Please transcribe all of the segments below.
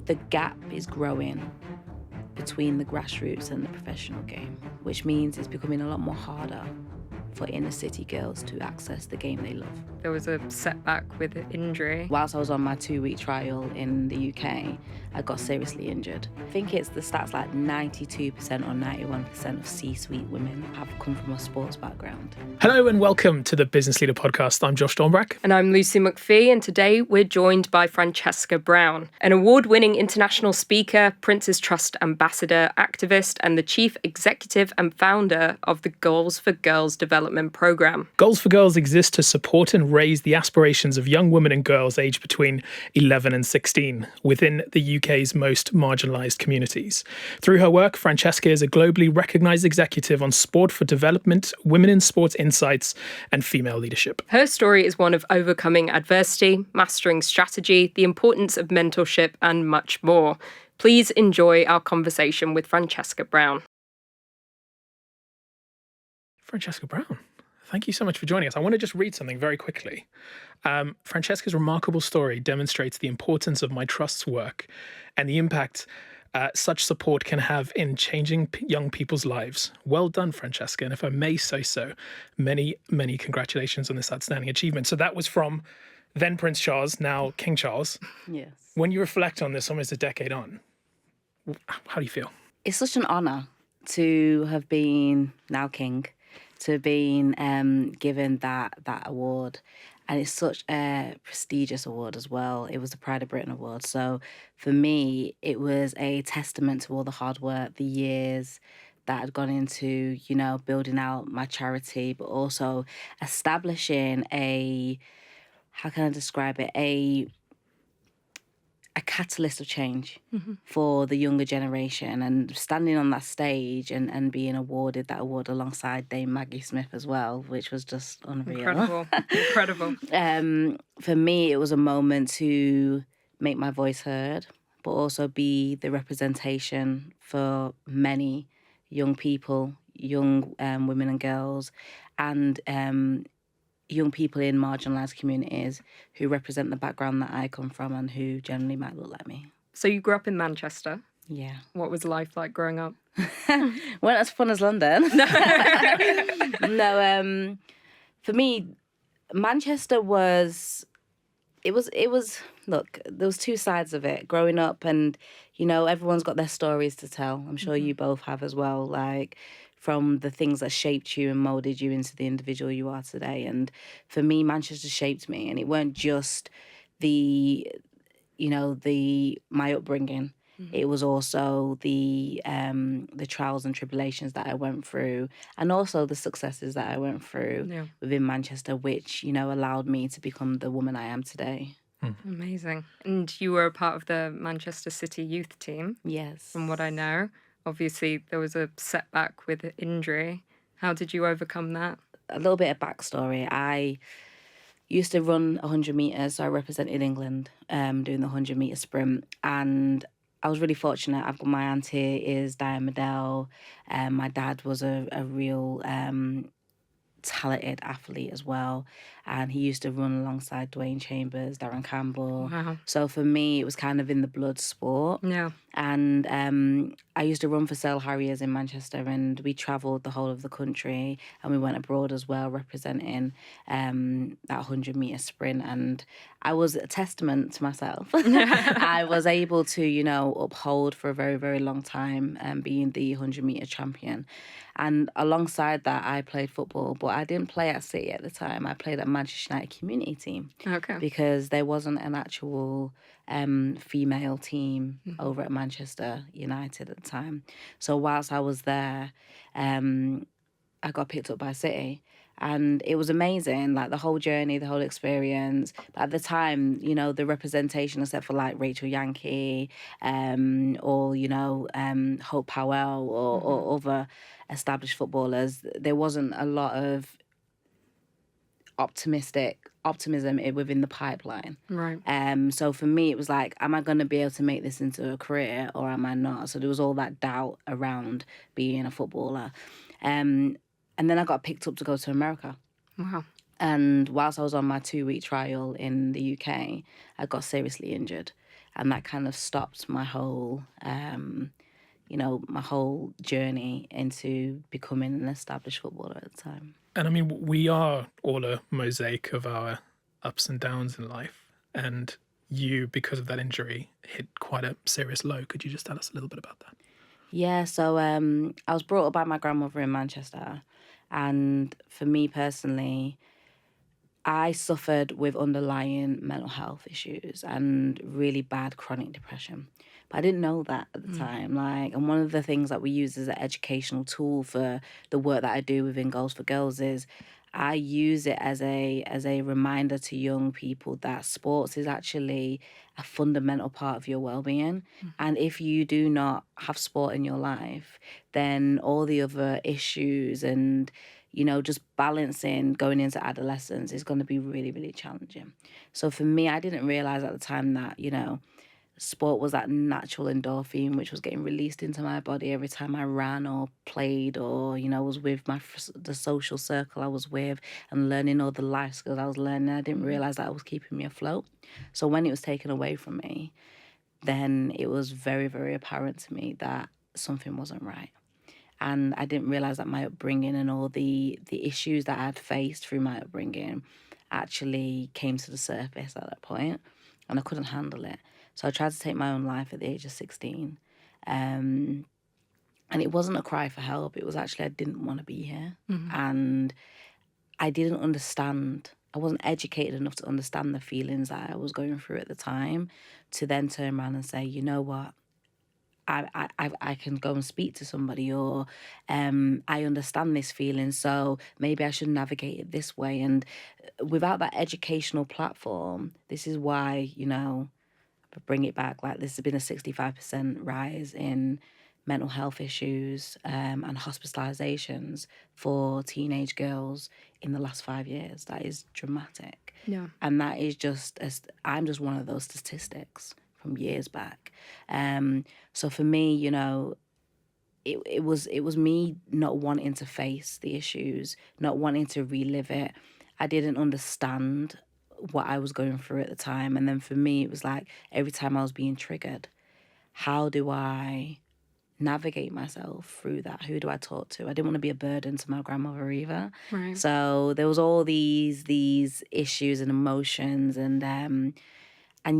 the gap is growing between the grassroots and the professional game, which means it's becoming a lot more harder for inner city girls to access the game they love. There was a setback with an injury. Whilst I was on my 2-week trial in the UK, I got seriously injured. I think it's the stats like 92% or 91% of C-suite women have come from a sports background. Hello and welcome to the Business Leader Podcast. I'm Josh Dornbrack. And I'm Lucy McPhee, and today we're joined by Francesca Brown, an award-winning international speaker, Prince's Trust ambassador, activist, and the chief executive and founder of the Goals4Girls development program. Goals4Girls exists to support and raise the aspirations of young women and girls aged between 11 and 16 within the UK's most marginalised communities. Through her work, Francesca is a globally recognised executive on sport for development, women in sports insights, and female leadership. Her story is one of overcoming adversity, mastering strategy, the importance of mentorship, and much more. Please enjoy our conversation with Francesca Brown. Francesca Brown, thank you so much for joining us. I want to just read something very quickly. Francesca's remarkable story demonstrates the importance of my trust's work and the impact such support can have in changing young people's lives. Well done, Francesca. And if I may say so, many, many congratulations on this outstanding achievement. So that was from then Prince Charles, now King Charles. Yes. When you reflect on this almost a decade on, how do you feel? It's such an honour to have been now king, to have been given that award. And it's such a prestigious award as well. It was the Pride of Britain Award. So for me, it was a testament to all the hard work, the years that had gone into, building out my charity, but also establishing how can I describe it? A catalyst of change for the younger generation, and standing on that stage and being awarded that award alongside Dame Maggie Smith as well, which was just unreal. Incredible. For me, it was a moment to make my voice heard, but also be the representation for many young people, young women and girls, and young people in marginalised communities who represent the background that I come from and who generally might look like me. So you grew up in Manchester. Yeah. What was life like growing up? Weren't as fun as London. No, for me, Manchester was, look, there was two sides of it. Growing up and, everyone's got their stories to tell. I'm sure you both have as well, like from the things that shaped you and moulded you into the individual you are today. And for me, Manchester shaped me. And it weren't just my upbringing. It was also the trials and tribulations that I went through, and also the successes that I went through within Manchester, which, allowed me to become the woman I am today. Amazing. And you were a part of the Manchester City youth team. Yes. From what I know. Obviously, there was a setback with an injury. How did you overcome that? A little bit of backstory. I used to run 100 metres, so I represented England doing the 100 metre sprint. And I was really fortunate. I've got my auntie is Diane Medell. My dad was a real talented athlete as well. And he used to run alongside Dwayne Chambers, Darren Campbell. Wow. So for me, it was kind of in the blood sport. Yeah. And I used to run for Sale Harriers in Manchester, and we travelled the whole of the country, and we went abroad as well, representing that 100 metre sprint. And I was a testament to myself. I was able to, uphold for a very, very long time being the 100 metre champion. And alongside that, I played football, but I didn't play at City at the time. I played at Manchester United community team. Okay. Because there wasn't an actual female team over at Manchester United at the time. So whilst I was there, I got picked up by City. And it was amazing, like the whole journey, the whole experience. But at the time, the representation, except for like Rachel Yankee or, Hope Powell or other established footballers, there wasn't a lot of optimism within the pipeline. Right. So for me, it was like, am I going to be able to make this into a career or am I not? So there was all that doubt around being a footballer. And then I got picked up to go to America. Wow. And whilst I was on my 2-week trial in the UK, I got seriously injured. And that kind of stopped my whole, my whole journey into becoming an established footballer at the time. And I mean, we are all a mosaic of our ups and downs in life. And you, because of that injury, hit quite a serious low. Could you just tell us a little bit about that? Yeah, so I was brought up by my grandmother in Manchester. And for me personally, I suffered with underlying mental health issues and really bad chronic depression. But I didn't know that at the time. And one of the things that we use as an educational tool for the work that I do within Goals4Girls is I use it as a reminder to young people that sports is actually a fundamental part of your well-being. And if you do not have sport in your life, then all the other issues and just balancing going into adolescence is going to be really, really challenging. So for me, I didn't realize at the time that, sport was that natural endorphin which was getting released into my body every time I ran or played or, was with the social circle I was with and learning all the life skills I was learning. I didn't realize that it was keeping me afloat. So when it was taken away from me, then it was very, very apparent to me that something wasn't right. And I didn't realize that my upbringing and all the issues that I had faced through my upbringing actually came to the surface at that point, and I couldn't handle it. So I tried to take my own life at the age of 16. And it wasn't a cry for help. It was actually I didn't want to be here. And I didn't understand. I wasn't educated enough to understand the feelings that I was going through at the time to then turn around and say, you know what? I can go and speak to somebody, or I understand this feeling, so maybe I should navigate it this way. And without that educational platform, this is why, bring it back, like this has been a 65% rise in mental health issues and hospitalizations for teenage girls in the last 5 years. That is dramatic. Yeah. And that is I'm just one of those statistics from years back. So for me, it was me not wanting to face the issues, not wanting to relive it. I didn't understand what I was going through at the time. And then for me, it was like every time I was being triggered, how do I navigate myself through that? Who do I talk to? I didn't want to be a burden to my grandmother either. Right. So there was all these issues and emotions, and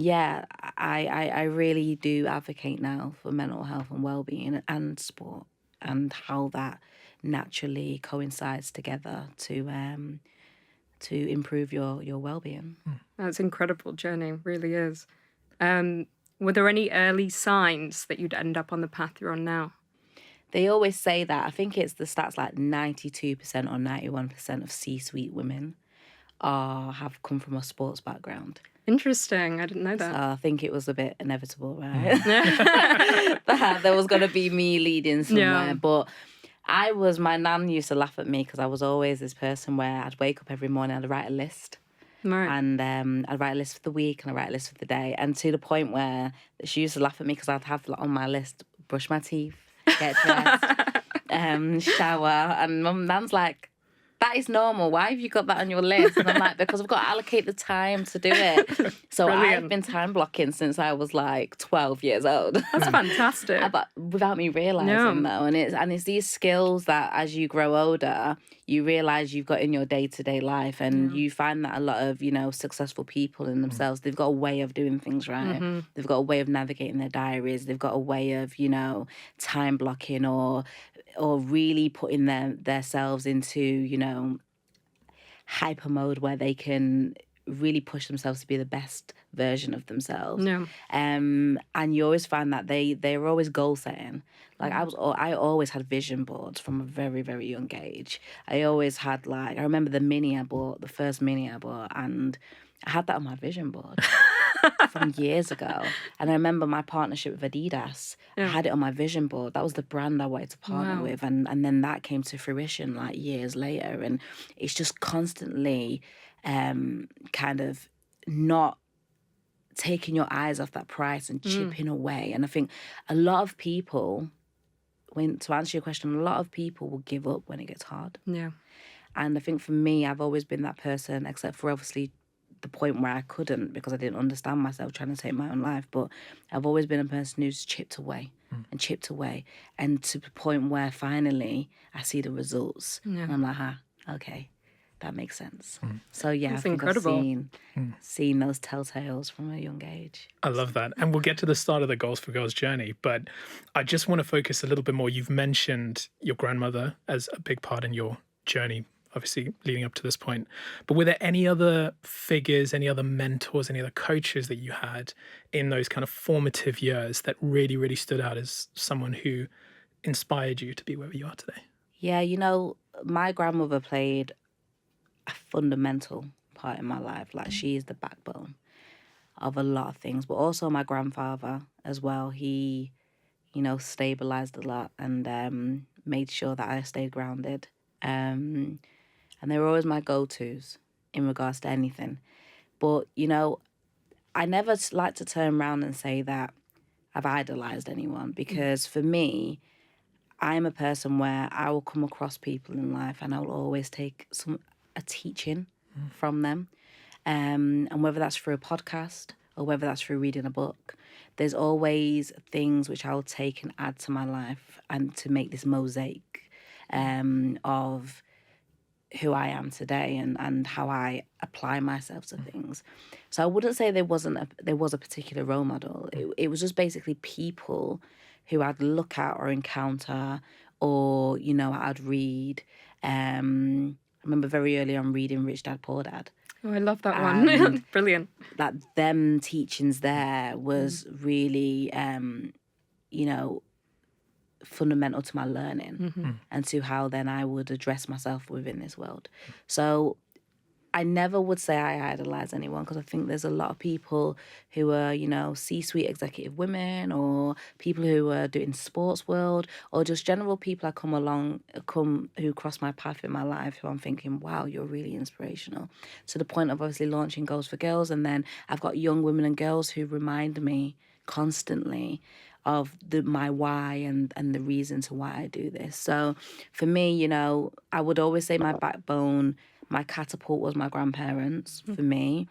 yeah, I really do advocate now for mental health and well-being and sport and how that naturally coincides together to improve your well-being. That's an incredible journey, really is. Were there any early signs that you'd end up on the path you're on now? They always say that. I think it's the stats like 92% or 91% of C-suite women have come from a sports background. Interesting. I didn't know that. So I think it was a bit inevitable, right? That there was going to be me leading somewhere. Yeah. But my nan used to laugh at me because I was always this person where I'd wake up every morning, I'd write a list. Right. And I'd write a list for the week and I'd write a list for the day. And to the point where she used to laugh at me because I'd have on my list, brush my teeth, get dressed, shower. And Mum, Nan's like, that is normal. Why have you got that on your list? And I'm like, because I've got to allocate the time to do it. So Brilliant. I've been time blocking since I was like 12 years old. That's fantastic. But without me realising though. And it's these skills that as you grow older, you realise you've got in your day-to-day life. And you find that a lot of, successful people in themselves, they've got a way of doing things right. They've got a way of navigating their diaries. They've got a way of, time blocking or really putting themselves into, hyper mode where they can really push themselves to be the best version of themselves. Yeah. And you always find that they're always goal setting. Like I always had vision boards from a very, very young age. I always had I remember the first mini I bought, and I had that on my vision board. From years ago. And I remember my partnership with Adidas. Yeah. I had it on my vision board. That was the brand I wanted to partner with. And then that came to fruition years later. And it's just constantly kind of not taking your eyes off that price and chipping away. And I think a lot of people, to answer your question, a lot of people will give up when it gets hard. Yeah. And I think for me, I've always been that person, except for obviously the point where I couldn't because I didn't understand myself trying to take my own life. But I've always been a person who's chipped away and chipped away, and to the point where finally I see the results and I'm like, okay, that makes sense. So yeah, That's I think incredible. I've seen those telltales from a young age. I love that. And we'll get to the start of the Goals for Girls journey, but I just want to focus a little bit more. You've mentioned your grandmother as a big part in your journey, obviously leading up to this point. But were there any other figures, any other mentors, any other coaches that you had in those kind of formative years that really, really stood out as someone who inspired you to be where you are today? Yeah, my grandmother played a fundamental part in my life. Like, she is the backbone of a lot of things, but also my grandfather as well. He, stabilized a lot and made sure that I stayed grounded. And they were always my go-tos in regards to anything. But, I never like to turn around and say that I've idolized anyone, because for me, I'm a person where I will come across people in life and I will always take a teaching from them. And whether that's through a podcast or whether that's through reading a book, there's always things which I'll take and add to my life and to make this mosaic of who I am today and how I apply myself to things. So I wouldn't say there was a particular role model. It was just basically people who I'd look at or encounter, or I'd read. I remember very early on reading Rich Dad Poor Dad. Oh, I love that one. Brilliant. That them teachings there was really, fundamental to my learning and to how then I would address myself within this world. So I never would say I idolize anyone, because I think there's a lot of people who are, C-suite executive women, or people who are doing sports world, or just general people who cross my path in my life who I'm thinking, wow, you're really inspirational. To the point of obviously launching Goals for Girls, and then I've got young women and girls who remind me constantly of my why and the reason to why I do this. So for me, I would always say my backbone, my catapult was my grandparents for me.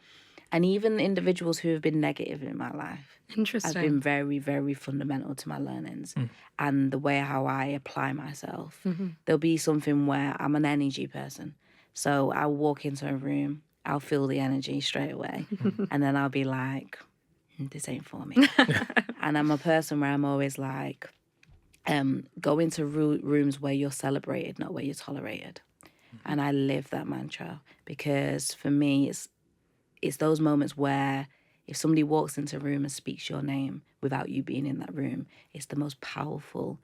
And even individuals who have been negative in my life. Interesting. Have been very, very fundamental to my learnings and the way how I apply myself. There'll be something where I'm an energy person. So I'll walk into a room, I'll feel the energy straight away. And then I'll be like, this ain't for me. And I'm a person where I'm always like, go into rooms where you're celebrated, not where you're tolerated. And I live that mantra, because for me, it's those moments where if somebody walks into a room and speaks your name without you being in that room, it's the most powerful,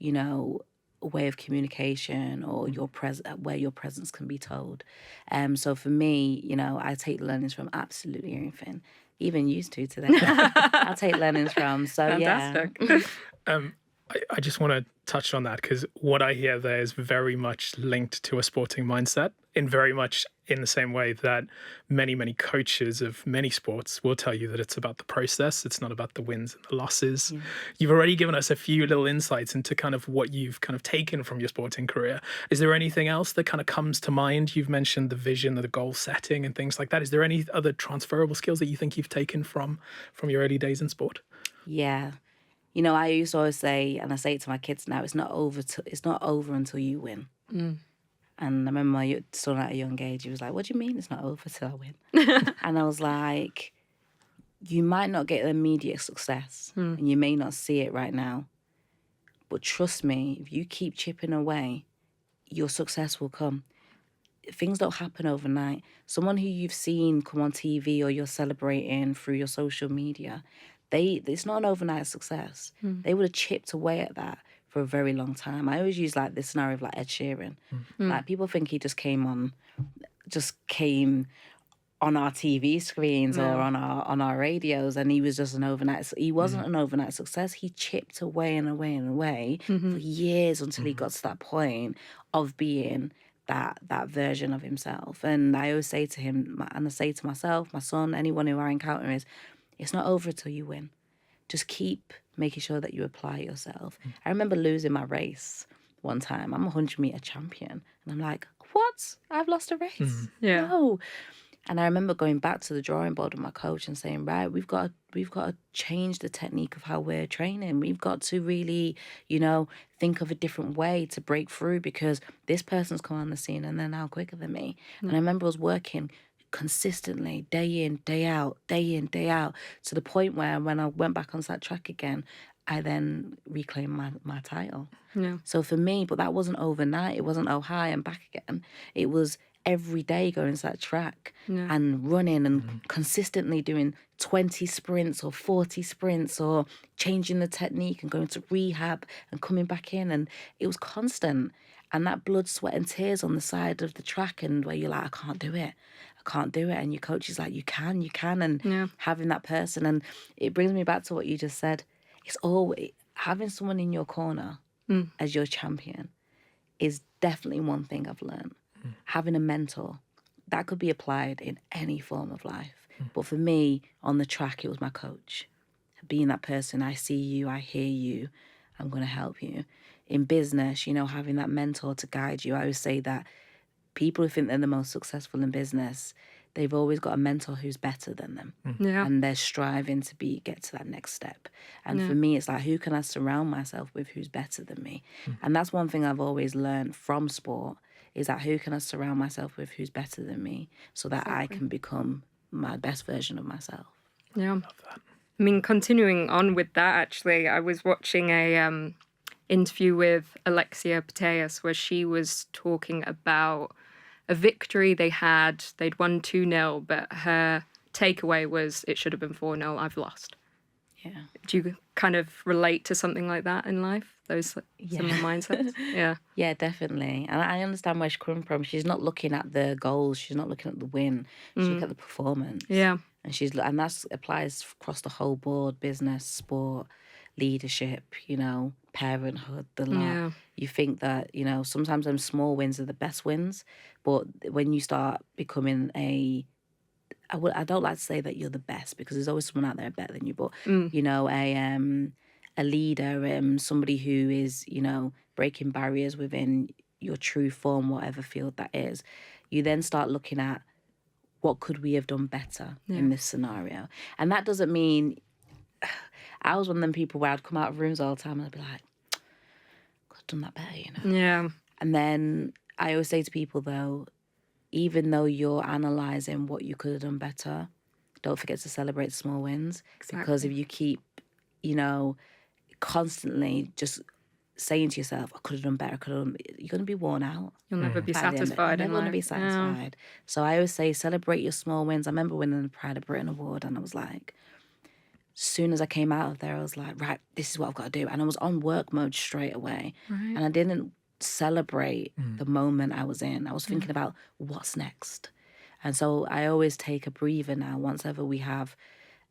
way of communication, or where your presence can be told. So for me, I take learnings from absolutely everything. Even used to today. I'll take learnings from. So fantastic. Yeah. I just want to touch on that, because what I hear there is very much linked to a sporting mindset, in very much in the same way that many, many coaches of many sports will tell you that it's about the process. It's not about the wins and the losses. Yeah. You've already given us a few little insights into kind of what you've kind of taken from your sporting career. Is there anything else that kind of comes to mind? You've mentioned the vision, the goal setting and things like that. Is there any other transferable skills that you think you've taken from your early days in sport? Yeah. I used to always say, and I say it to my kids now, it's not over until you win. And I remember my son at a young age, he was like, what do you mean it's not over till I win? And I was like, you might not get immediate success and you may not see it right now. But trust me, if you keep chipping away, your success will come. Things don't happen overnight. Someone who you've seen come on TV or you're celebrating through your social media, it's not an overnight success. They would have chipped away at that for a very long time. I always use like this scenario of like Ed Sheeran. Like, people think he just came on our TV screens or on our radios, and he was just an overnight. He wasn't an overnight success. He chipped away and away and away for years until he got to that point of being that version of himself. And I always say to him, and I say to myself, my son, anyone who I encounter, is, it's not over till you win. Just keep making sure that you apply yourself. I remember losing my race one time. I'm a 100-meter champion. And I'm like, what? I've lost a race? Yeah. No. And I remember going back to the drawing board with my coach and saying, right, we've got to change the technique of how we're training. We've got to really, think of a different way to break through, because this person's come on the scene and they're now quicker than me. And I remember I was working consistently, day in, day out, to the point where when I went back onto that track again, I then reclaimed my title. Yeah. So for me, but that wasn't overnight. It wasn't, oh, hi, I'm back again. It was every day going to that track and running and consistently doing 20 sprints or 40 sprints or changing the technique and going to rehab and coming back in. And it was constant. And that blood, sweat and tears on the side of the track, and where you're like, I can't do it. And your coach is like, you can. And having that person. And it brings me back to what you just said. It's always having someone in your corner as your champion is definitely one thing I've learned. Having a mentor, that could be applied in any form of life. But for me, on the track, it was my coach. Being that person, I see you, I hear you, I'm going to help you. In business, having that mentor to guide you. I always say that people who think they're the most successful in business, they've always got a mentor who's better than them. Yeah. And they're striving to get to that next step. And for me, it's like, who can I surround myself with who's better than me? And that's one thing I've always learned from sport, is that who can I surround myself with who's better than me, so that I can become my best version of myself. Yeah. I mean, continuing on with that, actually, I was watching a interview with Alexia Putellas where she was talking about a victory they had. They'd won 2-0, but her takeaway was, it should have been 4-0, I've lost. Yeah. Do you kind of relate to something like that in life? Those similar mindsets? Yeah. Yeah, definitely. And I understand where she's coming from. She's not looking at the goals. She's not looking at the win. She's looking at the performance. Yeah. And that applies across the whole board: business, sport, leadership, parenthood, the lot. Yeah. You think that, sometimes them small wins are the best wins, but when you start becoming I don't like to say that you're the best, because there's always someone out there better than you, but a leader, somebody who is, breaking barriers within your true form, whatever field that is, you then start looking at, what could we have done better in this scenario? And that doesn't mean, I was one of them people where I'd come out of rooms all the time and I'd be like, could have done that better, Yeah. And then I always say to people, though, even though you're analysing what you could have done better, don't forget to celebrate the small wins. Exactly. Because if you keep, constantly just saying to yourself, I could have done better, you're going to be worn out. You'll never be By the end of it. satisfied You're in never life. going to be satisfied. So I always say, celebrate your small wins. I remember winning the Pride of Britain award, and I was like, as soon as I came out of there, I was like, right, this is what I've got to do. And I was on work mode straight away. Right. And I didn't celebrate the moment I was in. I was thinking about what's next. And so I always take a breather now. Once ever we have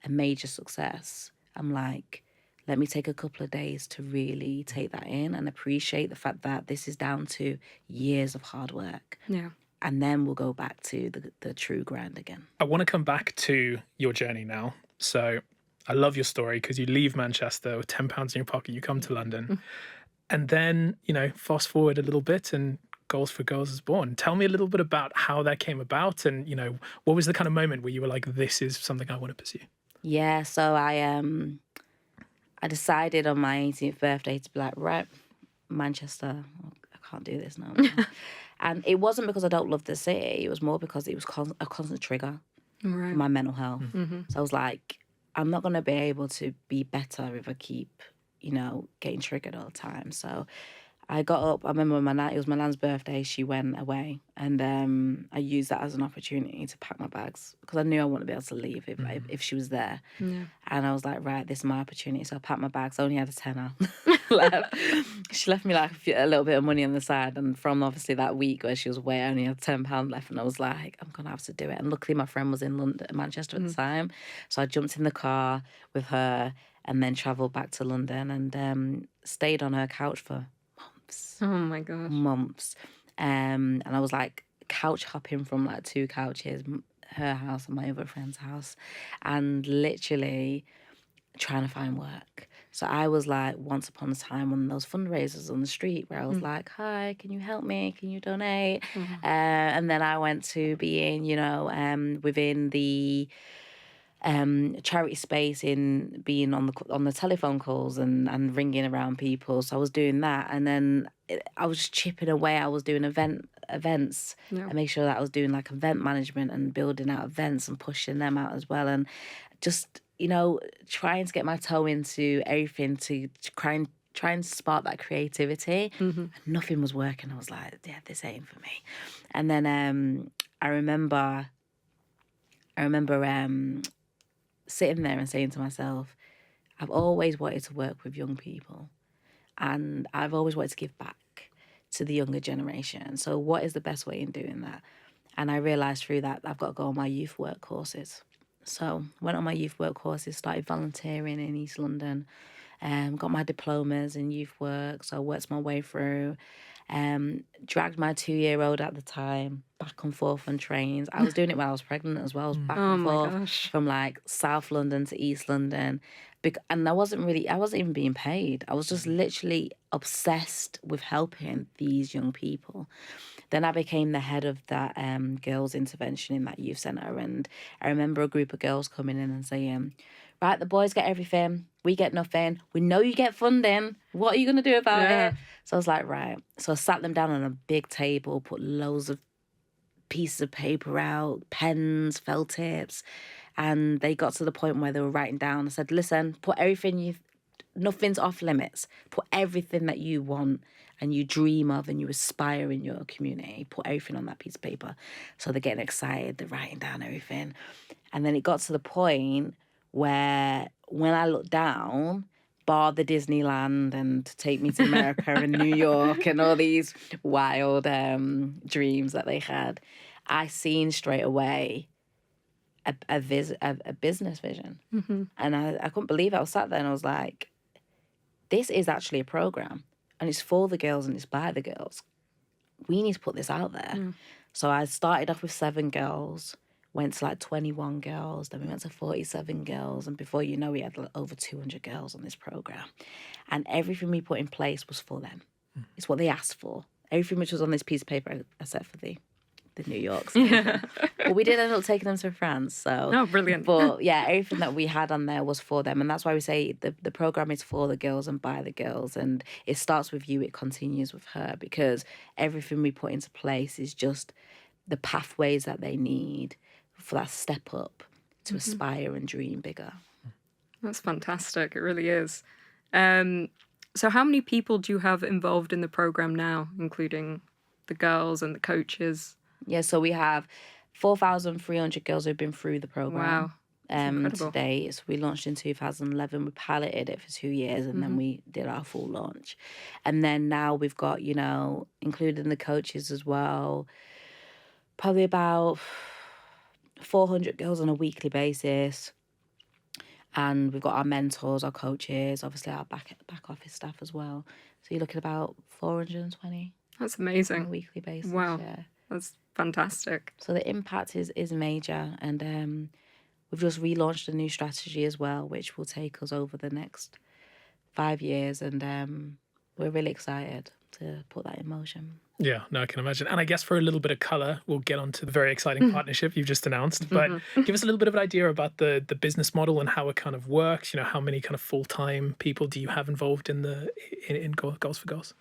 a major success, I'm like, let me take a couple of days to really take that in and appreciate the fact that this is down to years of hard work. Yeah. And then we'll go back to the true grind again. I want to come back to your journey now. So I love your story, because you leave Manchester with £10 in your pocket, you come to London, and then, fast forward a little bit and Goals4Girls is born. Tell me a little bit about how that came about, and, what was the kind of moment where you were like, this is something I want to pursue? Yeah, so I decided on my 18th birthday to be like, right, Manchester, I can't do this now. And it wasn't because I don't love the city. It was more because it was a constant trigger for my mental health. So I was like, I'm not going to be able to be better if I keep, getting triggered all the time. So I got up. I remember it was my nan's birthday. She went away, and I used that as an opportunity to pack my bags, because I knew I wouldn't be able to leave if she was there. Yeah. And I was like, right, this is my opportunity. So I packed my bags. I only had a tenner left. She left me like a little bit of money on the side, and from obviously that week where she was away, I only had £10 left, and I was like, I'm gonna have to do it. And luckily, my friend was in Manchester at the time, so I jumped in the car with her and then travelled back to London and stayed on her couch for Oh my gosh. months. And I was like couch hopping from like 2 couches, her house and my other friend's house, and literally trying to find work. So I was like, once upon a time, one of those fundraisers on the street where I was like, hi, can you help me? Can you donate? And then I went to being, within the charity space, in being on the telephone calls and ringing around people. So I was doing that, and then I was just chipping away. I was doing events and make sure that I was doing like event management and building out events and pushing them out as well, and just trying to get my toe into everything to try and spark that creativity. And nothing was working. I was like, yeah, this ain't for me. And then I remember sitting there and saying to myself, I've always wanted to work with young people, and I've always wanted to give back to the younger generation. So what is the best way in doing that? And I realised through that I've got to go on my youth work courses. So went on my youth work courses, started volunteering in East London, got my diplomas in youth work, so I worked my way through. Dragged my 2-year-old at the time back and forth on trains. I was doing it while I was pregnant as well. I was back and forth from like South London to East London. And I wasn't even being paid. I was just literally obsessed with helping these young people. Then I became the head of that girls' intervention in that youth centre. And I remember a group of girls coming in and saying, right, the boys get everything, we get nothing. We know you get funding. What are you going to do about it? So I was like, right. So I sat them down on a big table, put loads of pieces of paper out, pens, felt tips. And they got to the point where they were writing down. I said, listen, put everything nothing's off limits. Put everything that you want and you dream of and you aspire in your community. Put everything on that piece of paper. So they're getting excited. They're writing down everything. And then it got to the point where when I looked down, bar the Disneyland and Take Me to America and New York and all these wild dreams that they had, I seen straight away a business vision. And I couldn't believe it. I was sat there and I was like, this is actually a program and it's for the girls and it's by the girls. We need to put this out there. So I started off with 7 girls, went to like 21 girls, then we went to 47 girls, and before you know, we had like over 200 girls on this program. And everything we put in place was for them. It's what they asked for. Everything which was on this piece of paper, except for the New York. But we did end up taking them to France. So oh, brilliant. But yeah, everything that we had on there was for them. And that's why we say the program is for the girls and by the girls. And it starts with you, it continues with her, because everything we put into place is just the pathways that they need for that step up to aspire and dream bigger. That's fantastic. It really is. So how many people do you have involved in the program now, including the girls and the coaches? Yeah, so we have 4,300 girls who've been through the program. Wow. Today. So we launched in 2011. We piloted it for 2 years and then we did our full launch. And then now we've got, including the coaches as well, probably about 400 girls on a weekly basis. And we've got our mentors, our coaches, obviously our back office staff as well. So you're looking at about 420. That's amazing. On a weekly basis. Wow. Yeah. That's fantastic. So the impact is major. And we've just relaunched a new strategy as well, which will take us over the next 5 years. And we're really excited to put that in motion. Yeah, no, I can imagine. And I guess for a little bit of colour, we'll get on to the very exciting partnership you've just announced. But give us a little bit of an idea about the business model and how it kind of works. How many kind of full-time people do you have involved in Goals4Girls?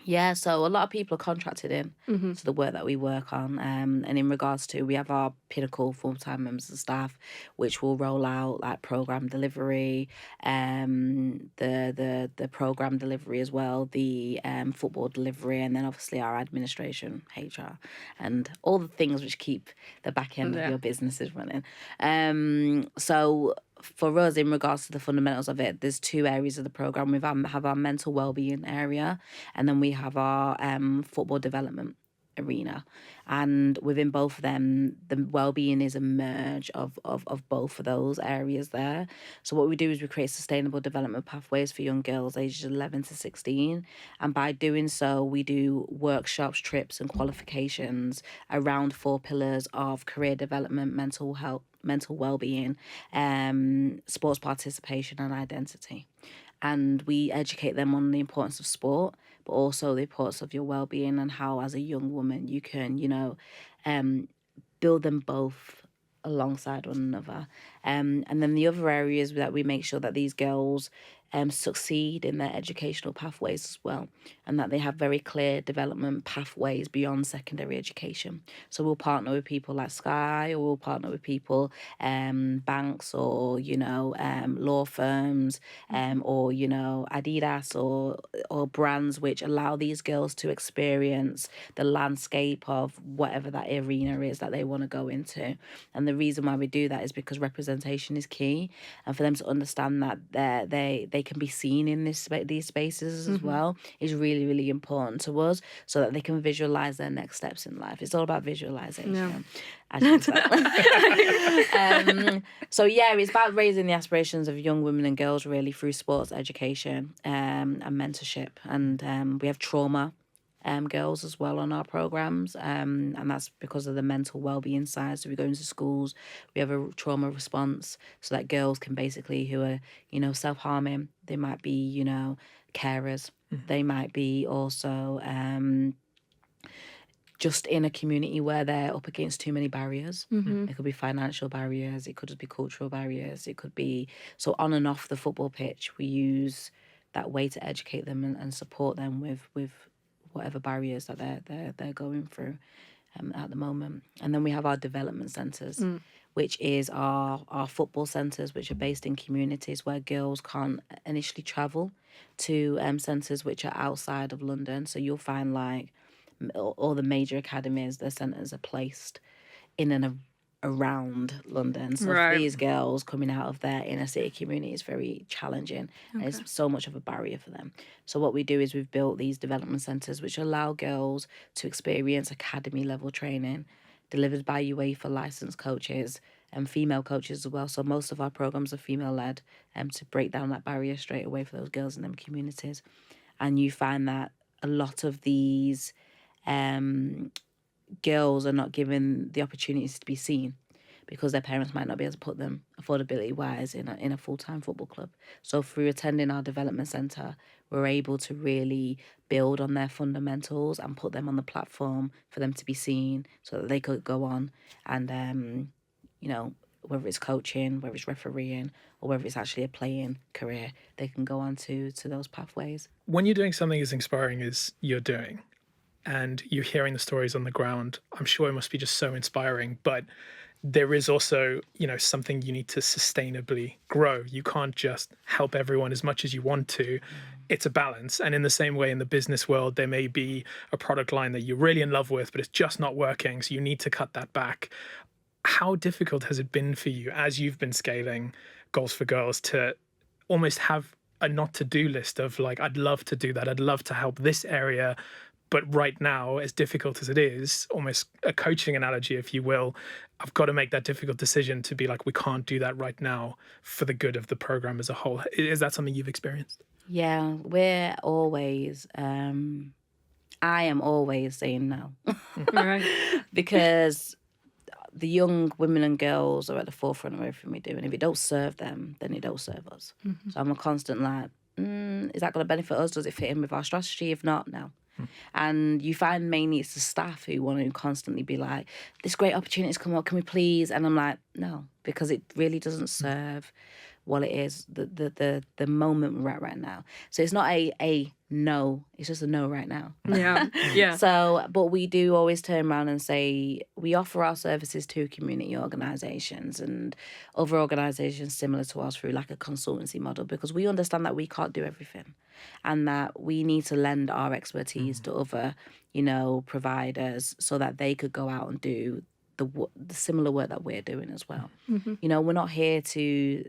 Yeah, so a lot of people are contracted in to the work that we work on. And in regards to, we have our pinnacle full-time members of staff, which will roll out like program delivery, the program delivery as well, the football delivery, and then obviously our administration, HR, and all the things which keep the back end of your businesses running. So for us, in regards to the fundamentals of it, there's 2 areas of the program. We have our mental well-being area, and then we have our football development arena. And within both of them, the well-being is a merge of both of those areas there. So what we do is we create sustainable development pathways for young girls ages 11 to 16. And by doing so, we do workshops, trips and qualifications around 4 pillars of career development, mental health, mental well-being, sports participation and identity. and we educate them on the importance of sport, but also the importance of your well-being and how, as a young woman, you can, build them both alongside one another. And then the other areas that we make sure that these girls succeed in their educational pathways as well, and that they have very clear development pathways beyond secondary education. So we'll partner with people like Sky, or we'll partner with people, banks, or law firms, or Adidas, or brands which allow these girls to experience the landscape of whatever that arena is that they want to go into. And the reason why we do that is because representation is key, and for them to understand that they can be seen in these spaces as well is really, really important to us, so that they can visualize their next steps in life. It's all about visualization. As you can tell. So yeah, it's about raising the aspirations of young women and girls really through sports education and mentorship. And we have trauma girls as well on our programs, and that's because of the mental well-being side. So we go into schools, we have a trauma response, so that girls can basically, who are self-harming, they might be carers, they might be also just in a community where they're up against too many barriers. It could be financial barriers, it could just be cultural barriers, it could be, so on and off the football pitch, we use that way to educate them and support them with whatever barriers that they're going through at the moment. And then we have our development centres, which is our football centres, which are based in communities where girls can't initially travel to centres which are outside of London. So you'll find like all the major academies, their centres are placed in and around London. So for these girls coming out of their inner city community is very challenging. And it's so much of a barrier for them. So what we do is we've built these development centres which allow girls to experience academy level training delivered by UEFA licensed coaches and female coaches as well. So most of our programs are female led, to break down that barrier straight away for those girls in them communities. And you find that a lot of these girls are not given the opportunities to be seen because their parents might not be able to put them affordability-wise in a full-time football club. So through attending our development centre, we're able to really build on their fundamentals and put them on the platform for them to be seen, so that they could go on and, whether it's coaching, whether it's refereeing, or whether it's actually a playing career, they can go on to those pathways. When you're doing something as inspiring as you're doing, and you're hearing the stories on the ground, I'm sure it must be just so inspiring, but there is also, something you need to sustainably grow. You can't just help everyone as much as you want to. It's a balance. And in the same way, in the business world, there may be a product line that you're really in love with, but it's just not working. So you need to cut that back. How difficult has it been for you as you've been scaling Goals4Girls to almost have a not to-do list of like, I'd love to do that. I'd love to help this area. But right now, as difficult as it is, almost a coaching analogy, if you will, I've got to make that difficult decision to be like, we can't do that right now for the good of the program as a whole. Is that something you've experienced? Yeah, we're always, I am always saying no. Right. Because the young women and girls are at the forefront of everything we do. And if it don't serve them, then it don't serve us. So I'm a constant like, is that going to benefit us? Does it fit in with our strategy? If not, no. And you find mainly it's the staff who want to constantly be like, this great opportunity's come up, can we please? And I'm like, no, because it really doesn't serve what it is, the moment we're at right now. So it's not a no, it's just a no right now. Yeah. So, but we do always turn around and say, we offer our services to community organisations and other organisations similar to us through like a consultancy model, because we understand that we can't do everything and that we need to lend our expertise to other, providers so that they could go out and do the similar work that we're doing as well. We're not here to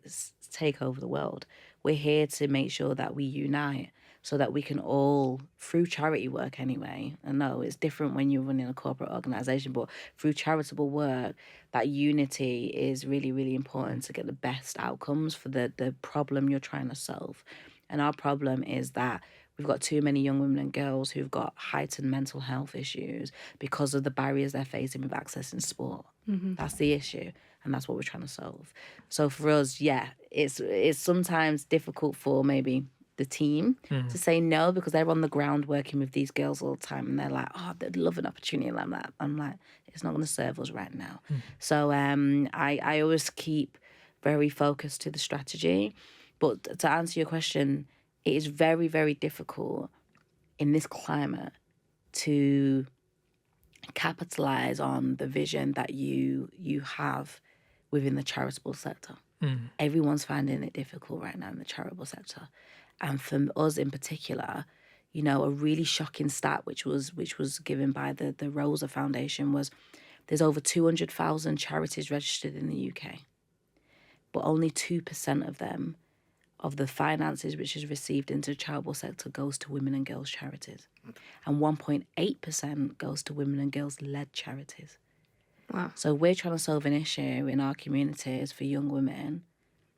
take over the world. We're here to make sure that we unite so that we can all, through charity work anyway, I know it's different when you're running a corporate organisation, but through charitable work, that unity is really, really important to get the best outcomes for the problem you're trying to solve. And our problem is that we've got too many young women and girls who've got heightened mental health issues because of the barriers they're facing with accessing sport. That's the issue, and that's what we're trying to solve. So for us, yeah, it's sometimes difficult for maybe the team to say no, because they're on the ground working with these girls all the time, and they're like, oh, they'd love an opportunity. And I'm like, it's not going to serve us right now. So I always keep very focused to the strategy. But to answer your question, it is very, very difficult in this climate to capitalize on the vision that you have within the charitable sector. Everyone's finding it difficult right now in the charitable sector. And for us in particular, you know, a really shocking stat which was given by the Rosa Foundation was there's over 200,000 charities registered in the UK. But only 2% of them, of the finances which is received into the charitable sector, goes to women and girls charities. And 1.8% goes to women and girls led charities. Wow. So we're trying to solve an issue in our communities for young women.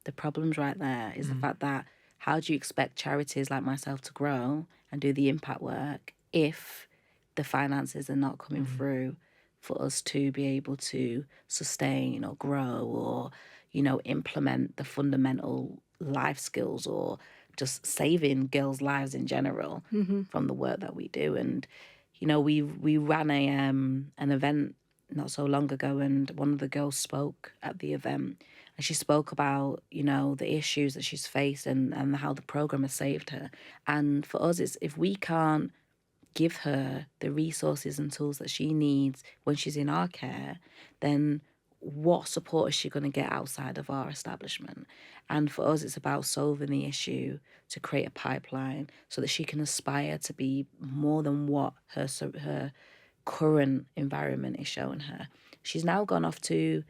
The problem's right there is the fact that how do you expect charities like myself to grow and do the impact work if the finances are not coming through for us to be able to sustain or grow or, you know, implement the fundamental life skills or just saving girls' lives in general from the work that we do. And, you know, we ran an event not so long ago, and one of the girls spoke at the event, and she spoke about, you know, the issues that she's faced and how the program has saved her. And for us, it's if we can't give her the resources and tools that she needs when she's in our care, then what support is she going to get outside of our establishment? And for us, it's about solving the issue to create a pipeline so that she can aspire to be more than what her current environment is showing her. She's now gone off to,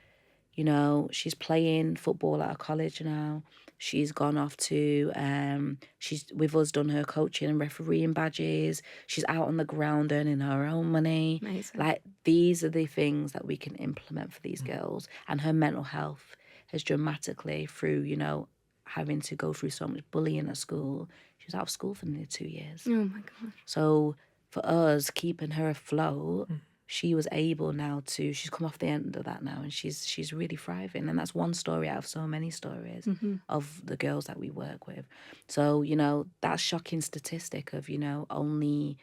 you know, she's playing football at a college now. She's gone off to, she's with us done her coaching and refereeing badges. She's out on the ground earning her own money. Amazing. Like, these are the things that we can implement for these girls. And her mental health has dramatically, through, you know, having to go through so much bullying at school. She was out of school for nearly 2 years. Oh my gosh. So for us, keeping her afloat, she was able now to, she's come off the end of that now, and she's really thriving. And that's one story out of so many stories of the girls that we work with. So, you know, that shocking statistic of, you know, only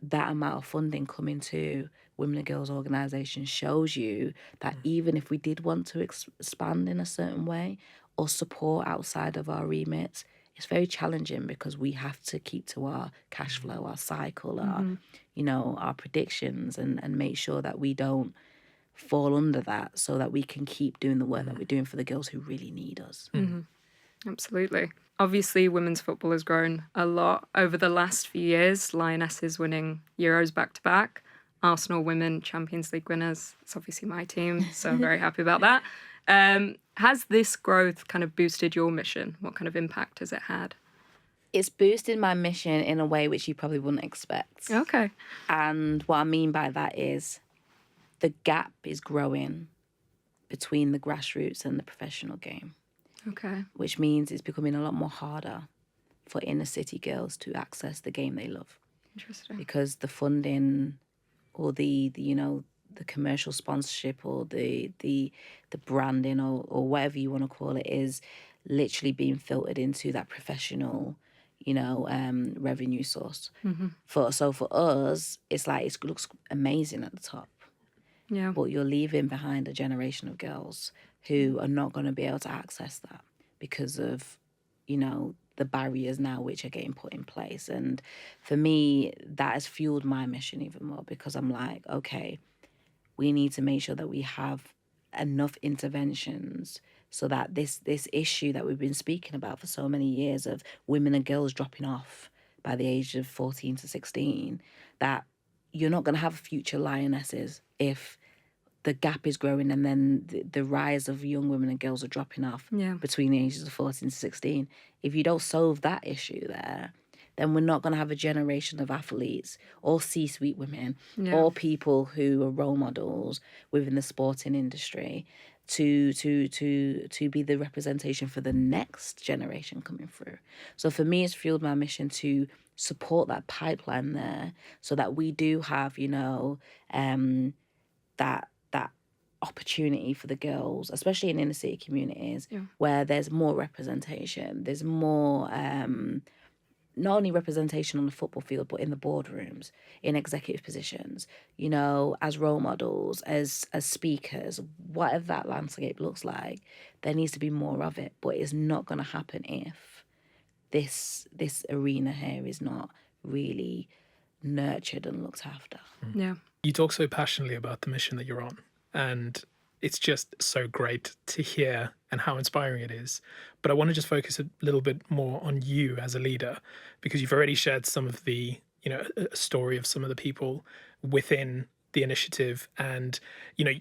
that amount of funding coming to women and girls organisations shows you that even if we did want to expand in a certain way or support outside of our remits, it's very challenging because we have to keep to our cash flow, our cycle, our, you know, our predictions, and make sure that we don't fall under that so that we can keep doing the work that we're doing for the girls who really need us. Absolutely. Obviously, women's football has grown a lot over the last few years. Lionesses winning Euros back-to-back. Arsenal women Champions League winners. It's obviously my team, so I'm very happy about that. Has this growth kind of boosted your mission? What kind of impact has it had? It's boosted my mission in a way which you probably wouldn't expect. Okay. And what I mean by that is the gap is growing between the grassroots and the professional game. Okay. Which means it's becoming a lot more harder for inner city girls to access the game they love. Interesting. Because the funding or the you know, the commercial sponsorship or the branding or whatever you want to call it is literally being filtered into that professional, you know, revenue source. So for us, it's like it looks amazing at the top. Yeah. But you're leaving behind a generation of girls who are not going to be able to access that because of, you know, the barriers now which are getting put in place. And for me, that has fueled my mission even more because I'm like, okay, we need to make sure that we have enough interventions so that this issue that we've been speaking about for so many years of women and girls dropping off by the age of 14 to 16, that you're not going to have future lionesses if the gap is growing and then the rise of young women and girls are dropping off between the ages of 14 to 16. If you don't solve that issue there, then we're not going to have a generation of athletes or C-suite women or people who are role models within the sporting industry to be the representation for the next generation coming through. So for me, it's fueled my mission to support that pipeline there so that we do have, you know, that opportunity for the girls, especially in inner city communities, where there's more representation. There's more, not only representation on the football field, but in the boardrooms, in executive positions, you know, as role models, as speakers, whatever that landscape looks like, there needs to be more of it. But it's not going to happen if this arena here is not really nurtured and looked after. Yeah. You talk so passionately about the mission that you're on, and it's just so great to hear and how inspiring it is. But I want to just focus a little bit more on you as a leader, because you've already shared some of the, you know, a story of some of the people within the initiative. And, you know,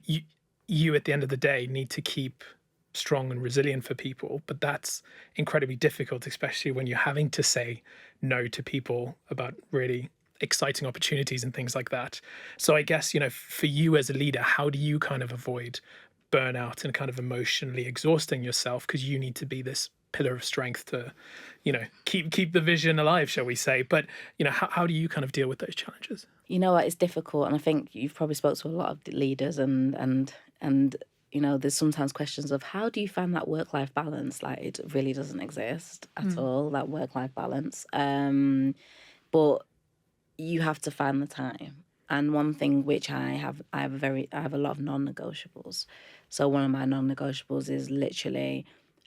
you at the end of the day need to keep strong and resilient for people, but that's incredibly difficult, especially when you're having to say no to people about really exciting opportunities and things like that. So I guess, you know, for you as a leader, how do you kind of avoid burnout and kind of emotionally exhausting yourself, because you need to be this pillar of strength to, you know, keep the vision alive, shall we say? But, you know, how do you kind of deal with those challenges? You know what, it's difficult, and I think you've probably spoke to a lot of leaders, and you know, there's sometimes questions of how do you find that work-life balance? Like, it really doesn't exist at all, that work-life balance. But you have to find the time. And one thing which I have a lot of non-negotiables. So one of my non-negotiables is literally,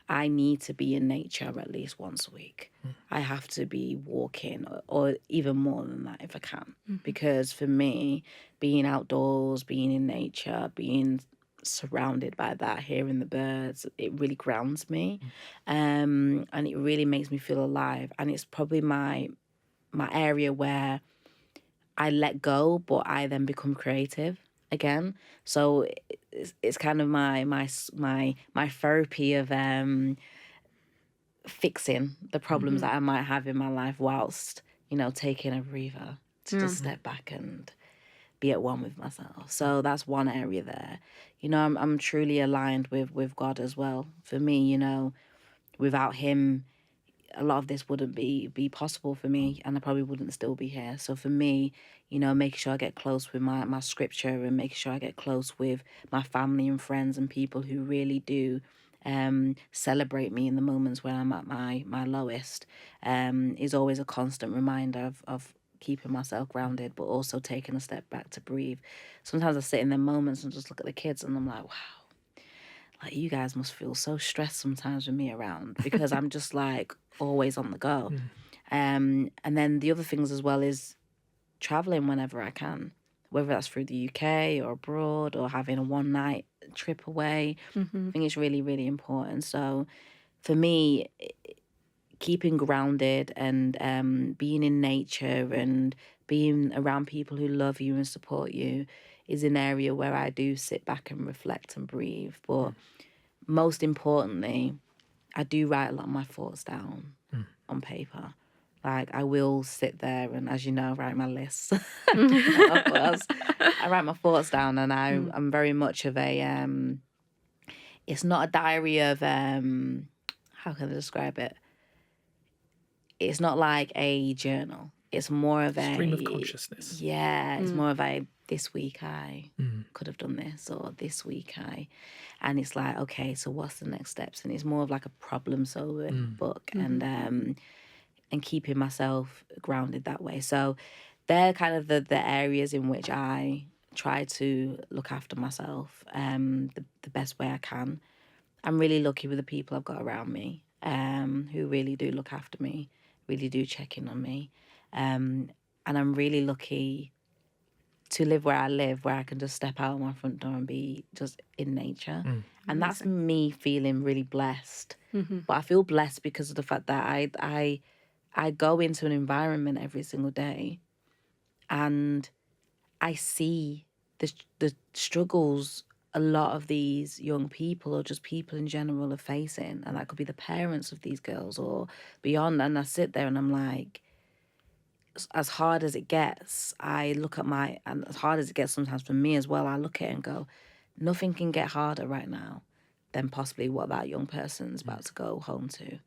I need to be in nature at least once a week. I have to be walking, or even more than that if I can. Because for me, being outdoors, being in nature, being surrounded by that, hearing the birds, it really grounds me. And it really makes me feel alive. And it's probably my area where I let go, but I then become creative again. So it's kind of my therapy of fixing the problems that I might have in my life, whilst, you know, taking a breather to just step back and be at one with myself. So that's one area there. You know, I'm truly aligned with God as well. For me, you know, without him, a lot of this wouldn't be possible for me, and I probably wouldn't still be here. So for me, you know, making sure I get close with my scripture, and making sure I get close with my family and friends and people who really do celebrate me in the moments when I'm at my lowest, is always a constant reminder of keeping myself grounded, but also taking a step back to breathe. Sometimes I sit in them moments and just look at the kids and I'm like, wow, like, you guys must feel so stressed sometimes with me around, because I'm just like always on the go. And then the other things as well is traveling whenever I can, whether that's through the UK or abroad, or having a one night trip away. I think it's really, really important. So for me, keeping grounded and being in nature and being around people who love you and support you is an area where I do sit back and reflect and breathe. But most importantly, I do write a lot of my thoughts down on paper. Like, I will sit there and, as you know, write my lists. I write my thoughts down, and I'm very much of a, it's not a diary of, how can I describe it? It's not like a journal. It's more of a stream of consciousness. Yeah, it's more of a, this week I could have done this, or this week and it's like, okay, so what's the next steps? And it's more of like a problem solving book, and keeping myself grounded that way. So they're kind of the areas in which I try to look after myself the best way I can. I'm really lucky with the people I've got around me, who really do look after me, really do check in on me. And I'm really lucky to live where I live, where I can just step out of my front door and be just in nature. And that's me feeling really blessed. But I feel blessed because of the fact that I go into an environment every single day and I see the struggles a lot of these young people, or just people in general, are facing. And that could be the parents of these girls or beyond. And I sit there and I'm like, as hard as it gets, and as hard as it gets sometimes for me as well, I look at it and go, nothing can get harder right now than possibly what that young person's about to go home to.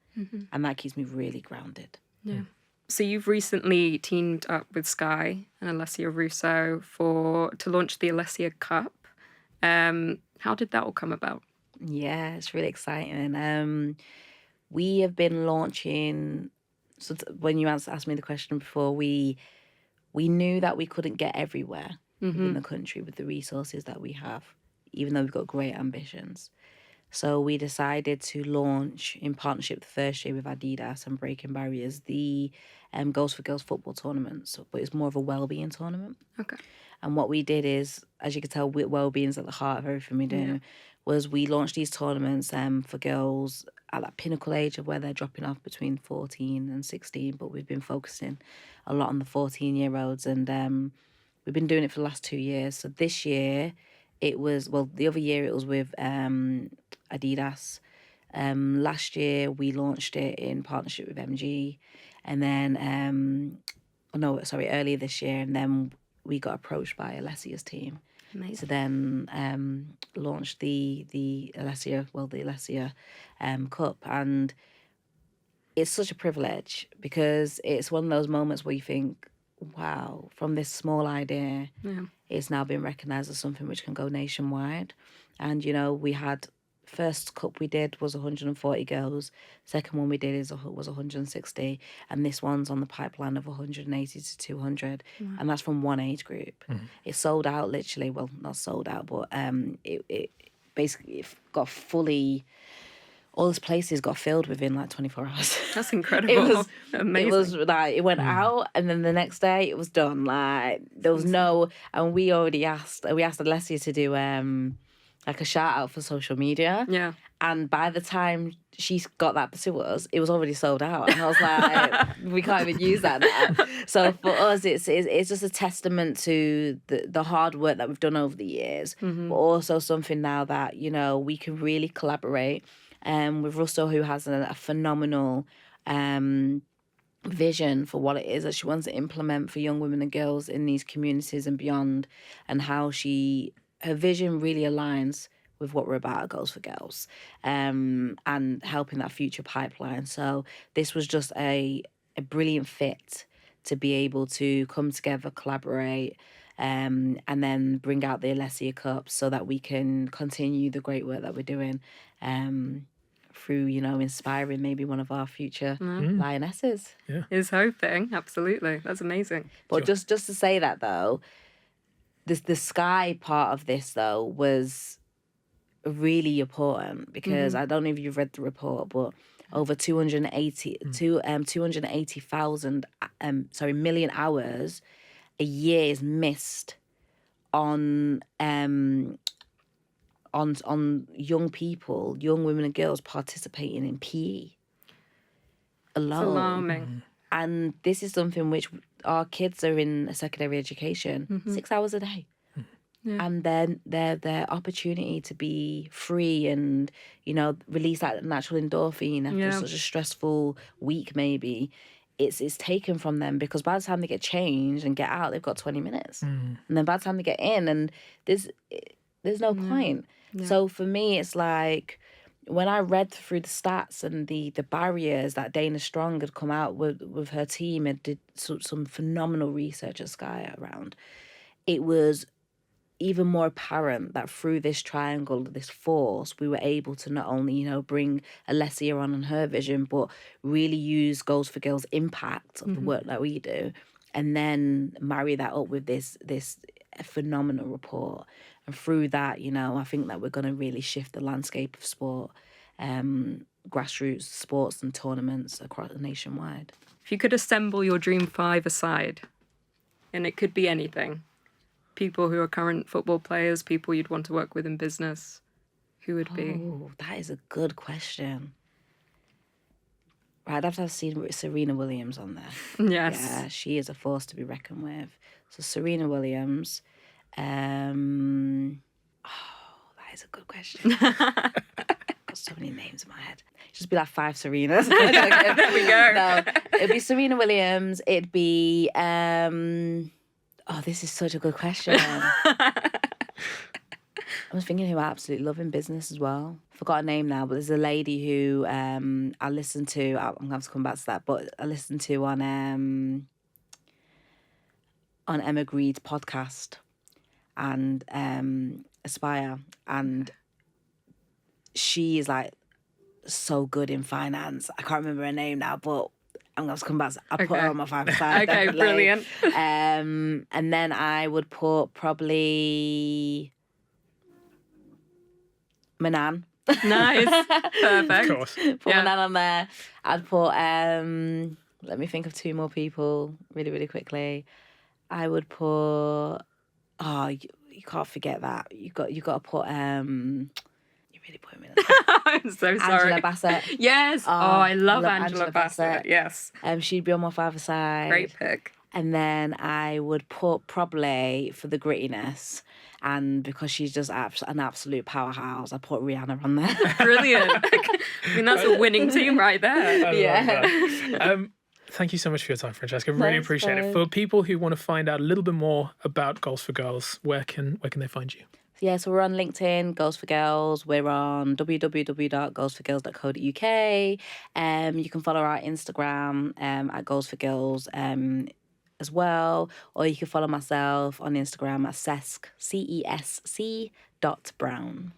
And that keeps me really grounded. Yeah. So you've recently teamed up with Sky and Alessia Russo to launch the Alessia Cup. How did that all come about? Yeah, it's really exciting. We have been launching. So when you asked me the question before, we knew that we couldn't get everywhere within the country with the resources that we have, even though we've got great ambitions. So we decided to launch in partnership the first year with Adidas and Breaking Barriers the Goals4Girls football tournament. So, but it's more of a well-being tournament. Okay. And what we did is, as you can tell, well-being is at the heart of everything we do, was we launched these tournaments for girls at that pinnacle age of where they're dropping off between 14 and 16. But we've been focusing a lot on the 14-year-olds, and we've been doing it for the last 2 years. So this year, it was, well, the other year it was with Adidas. Last year we launched it in partnership with MG, and then earlier this year, and then we got approached by Alessia's team. Amazing. To then launch the Alessia Cup, and it's such a privilege because it's one of those moments where you think, wow, from this small idea, it's now been recognised as something which can go nationwide. And, we had, first cup we did was 140 girls. Second one we did was 160. And this one's on the pipeline of 180 to 200. And that's from one age group. It sold out literally, well, not sold out, but it basically got fully... all those places got filled within like 24 hours. That's incredible. It was amazing. It was like, it went out, and then the next day it was done. Like, there was no, and we asked Alessia to do like a shout out for social media. Yeah. And by the time she got that to us, it was already sold out. And I was like, we can't even use that now. So for us, it's just a testament to the hard work that we've done over the years, but also something now that, we can really collaborate with Russo, who has a phenomenal vision for what it is that she wants to implement for young women and girls in these communities and beyond, and how her vision really aligns with what we're about at Goals4Girls, and helping that future pipeline. So this was just a brilliant fit to be able to come together, collaborate, and then bring out the Alessia Cup so that we can continue the great work that we're doing through, inspiring maybe one of our future lionesses. Yeah. Is hoping, absolutely. That's amazing. But just to say that, though, the Sky part of this, though, was really important because I don't know if you've read the report, but over 280,000 million hours a year is missed on young people, young women and girls participating in PE alone. It's alarming. And this is something which our kids are in a secondary education 6 hours a day. And then their opportunity to be free and, release that natural endorphin after such a stressful week maybe, it's taken from them, because by the time they get changed and get out, they've got 20 minutes. And then by the time they get in, and there's no point. So for me, it's like, when I read through the stats and the barriers that Dana Strong had come out with her team and did some phenomenal research at Sky around, it was even more apparent that through this triangle, this force, we were able to not only, bring Alessia on and her vision, but really use Goals4Girls' impact of the work that we do, and then marry that up with this phenomenal report. And through that, I think that we're going to really shift the landscape of sport, grassroots sports and tournaments across nationwide. If you could assemble your dream five aside, and it could be anything, people who are current football players, people you'd want to work with in business, who would be? Oh, that is a good question. Right, I'd have to have seen Serena Williams on there. Yes. Yeah, she is a force to be reckoned with. So Serena Williams. That is a good question. Got so many names in my head. Just be like 5 Serenas. There we go. No, it'd be Serena Williams. It'd be this is such a good question. I was thinking who I absolutely love in business as well. Forgot her name now, but there's a lady who I listened to. I'm going to have to come back to that, but I listened to on Emma Greed's podcast, and Aspire, and she is like so good in finance. I can't remember her name now, but I'm going to come back. I'll put her on my 5-a-side. Okay, definitely. brilliant. And then I would put probably Manan. Nice. Perfect. Of course. Put Manan on there. I'd put, let me think of 2 more people really, really quickly. I would put, you can't forget that. You got to put, you really put me in the I'm so sorry. Angela Bassett. Yes. I love Angela Bassett. Yes. She'd be on my 5-a-side. Great pick. And then I would put probably, for the grittiness, and because she's just an absolute powerhouse, I put Rihanna on there. Brilliant. I mean, that's a winning team right there. Thank you so much for your time, Francesca. Really appreciate it. For people who want to find out a little bit more about Goals4Girls, where can they find you? Yeah, so we're on LinkedIn, Goals4Girls. We're on www.goals4girls.co.uk. You can follow our Instagram at Goals4Girls as well. Or you can follow myself on Instagram at cesc.brown.